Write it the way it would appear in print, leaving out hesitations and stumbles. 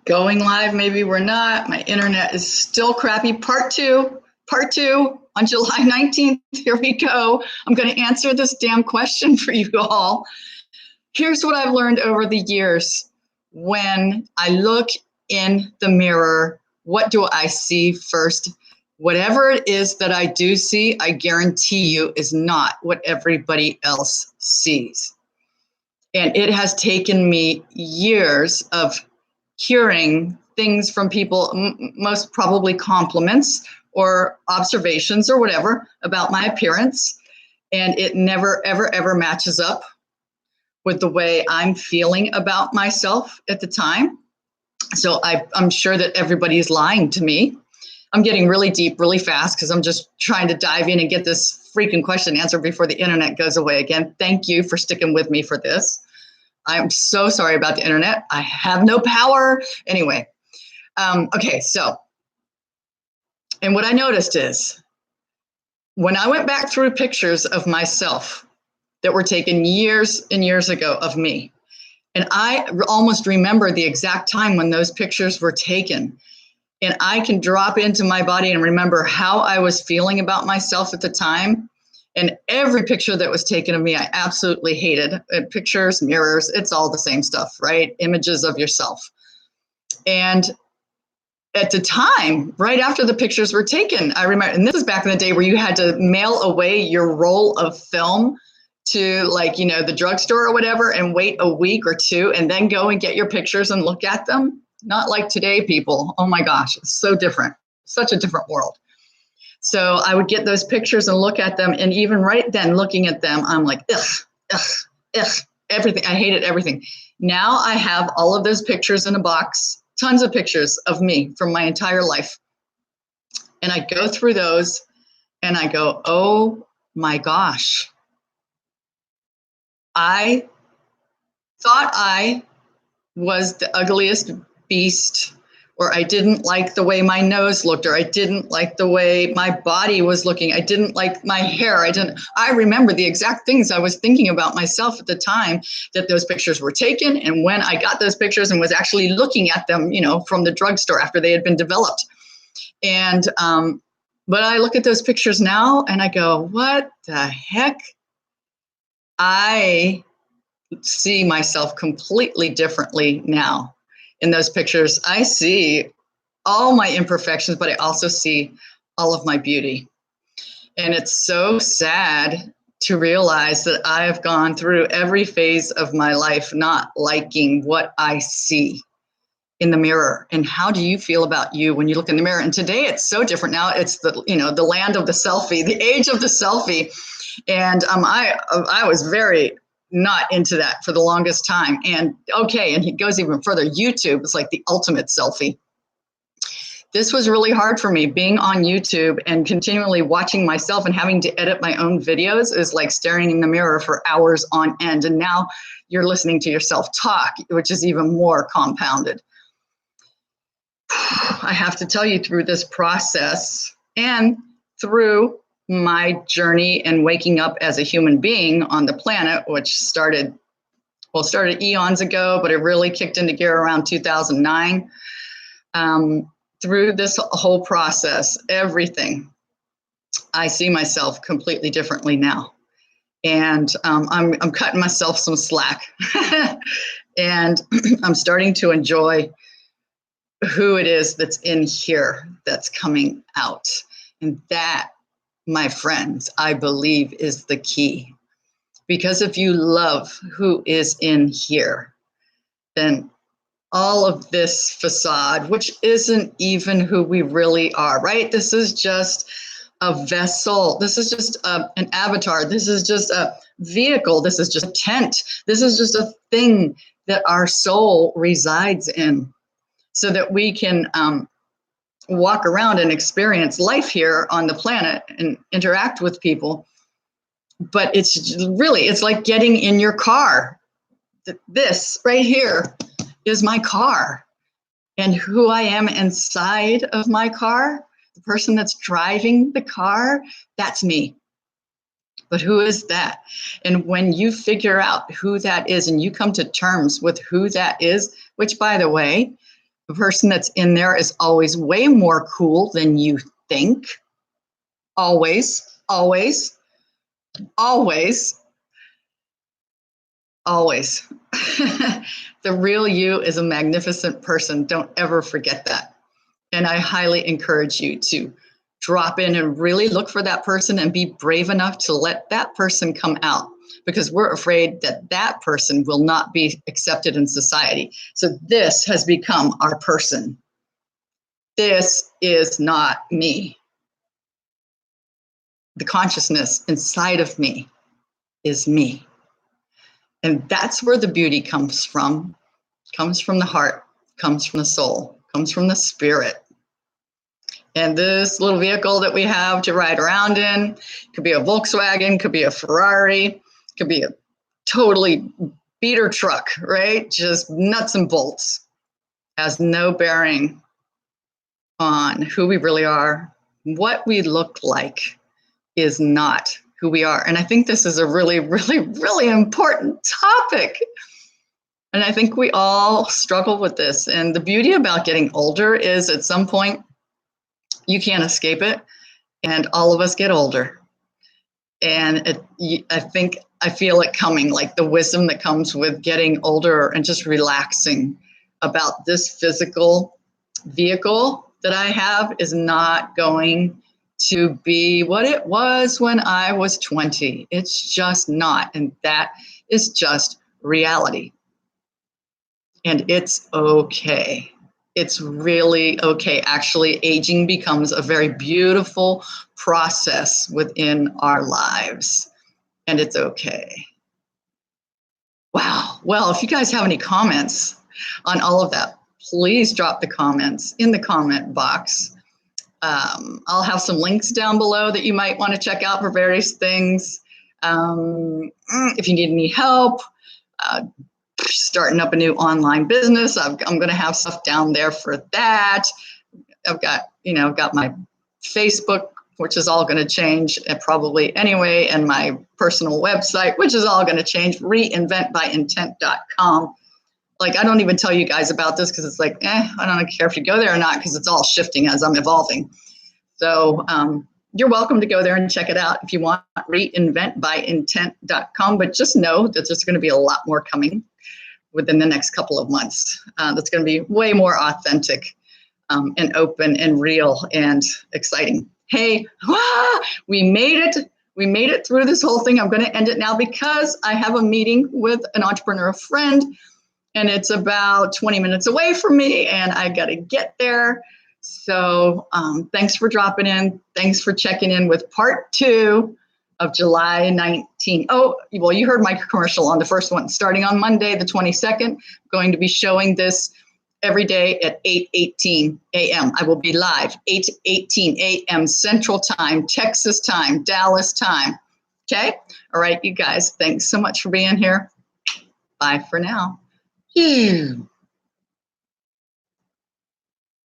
Going live, maybe we're not. My internet is still crappy. Part two on July 19th. Here we go. I'm going to answer this damn question for you all. Here's what I've learned over the years. When I look in the mirror, what do I see first? Whatever it is that I do see, I guarantee you is not what everybody else sees. And it has taken me years of hearing things from people, most probably compliments or observations or whatever about my appearance. And it never, ever, ever matches up with the way I'm feeling about myself at the time. So I'm sure that everybody's lying to me. I'm getting really deep really fast because I'm just trying to dive in and get this freaking question answered before the internet goes away again. Thank you for sticking with me for this. I'm so sorry about the internet. I have no power. Anyway, okay, so, and what I noticed is when I went back through pictures of myself that were taken years and years ago of me, and I almost remember the exact time when those pictures were taken, and I can drop into my body and remember how I was feeling about myself at the time. And every picture that was taken of me, I absolutely hated. Pictures, mirrors, it's all the same stuff, right? Images of yourself. And at the time, right after the pictures were taken, I remember, and this is back in the day where you had to mail away your roll of film to the drugstore or whatever and wait a week or two and then go and get your pictures and look at them. Not like today, people. Oh my gosh, it's so different. Such a different world. So I would get those pictures and look at them. And even right then looking at them, I'm like, everything. I hated everything. Now I have all of those pictures in a box, tons of pictures of me from my entire life. And I go through those and I go, oh my gosh. I thought I was the ugliest beast, or I didn't like the way my nose looked, or I didn't like the way my body was looking. I didn't like my hair. I remember the exact things I was thinking about myself at the time that those pictures were taken. And when I got those pictures and was actually looking at them, from the drugstore after they had been developed. And, but I look at those pictures now and I go, what the heck? I see myself completely differently now. In those pictures, I see all my imperfections, but I also see all of my beauty. And it's so sad to realize that I have gone through every phase of my life not liking what I see in the mirror. And how do you feel about you when you look in the mirror? And today it's so different. Now it's the land of the selfie, the age of the selfie. And I was very not into that for the longest time. And okay, and he goes even further. YouTube is like the ultimate selfie. This was really hard for me. Being on YouTube and continually watching myself and having to edit my own videos is like staring in the mirror for hours on end. And now you're listening to yourself talk, which is even more compounded. I have to tell you, through this process and through my journey and waking up as a human being on the planet, which started eons ago, but it really kicked into gear around 2009. Through this whole process, everything, I see myself completely differently now. And I'm cutting myself some slack. And I'm starting to enjoy who it is that's in here that's coming out. And that, my friends, I believe is the key. Because if you love who is in here, then all of this facade, which isn't even who we really are, right? This is just a vessel. This is just an avatar. This is just a vehicle. This is just a tent. This is just a thing that our soul resides in, so that we can walk around and experience life here on the planet and interact with people. But it's like getting in your car. This right here is my car. And who I am inside of my car, the person that's driving the car, that's me. But who is that? And when you figure out who that is and you come to terms with who that is, which, by the way, The person that's in there is always way more cool than you think. Always, always, always, always. The real you is a magnificent person. Don't ever forget that. And I highly encourage you to drop in and really look for that person and be brave enough to let that person come out, because we're afraid that that person will not be accepted in society. So this has become our person. This is not me. The consciousness inside of me is me. And that's where the beauty comes from the heart, comes from the soul, comes from the spirit. And this little vehicle that we have to ride around in could be a Volkswagen, could be a Ferrari, could be a totally beater truck, right? Just nuts and bolts. Has no bearing on who we really are. What we look like is not who we are. And I think this is a really, really, really important topic. And I think we all struggle with this. And the beauty about getting older is at some point, you can't escape it. And all of us get older. And I feel it coming, like the wisdom that comes with getting older and just relaxing about this physical vehicle that I have is not going to be what it was when I was 20. It's just not. And that is just reality. And it's okay. It's really okay. Actually, aging becomes a very beautiful process within our lives. And it's okay. Wow. Well, if you guys have any comments on all of that, please drop the comments in the comment box. I'll have some links down below that you might want to check out for various things. If you need any help, starting up a new online business, I'm going to have stuff down there for that. I've got my Facebook, which is all going to change probably anyway, and my personal website, which is all going to change, reinventbyintent.com. Like, I don't even tell you guys about this because it's like, I don't care if you go there or not, because it's all shifting as I'm evolving. So you're welcome to go there and check it out if you want, reinventbyintent.com. But just know that there's going to be a lot more coming within the next couple of months. That's going to be way more authentic and open and real and exciting. Hey, we made it. We made it through this whole thing. I'm going to end it now because I have a meeting with an entrepreneur friend, and it's about 20 minutes away from me, and I got to get there. So thanks for dropping in. Thanks for checking in with part 2 of July 19. Oh, well, you heard my commercial on the first one. Starting on Monday, the 22nd, going to be showing this every day at 8:18 a.m. I will be live, 8:18 a.m. Central Time, Texas time, Dallas time. Okay? All right, you guys, thanks so much for being here. Bye for now.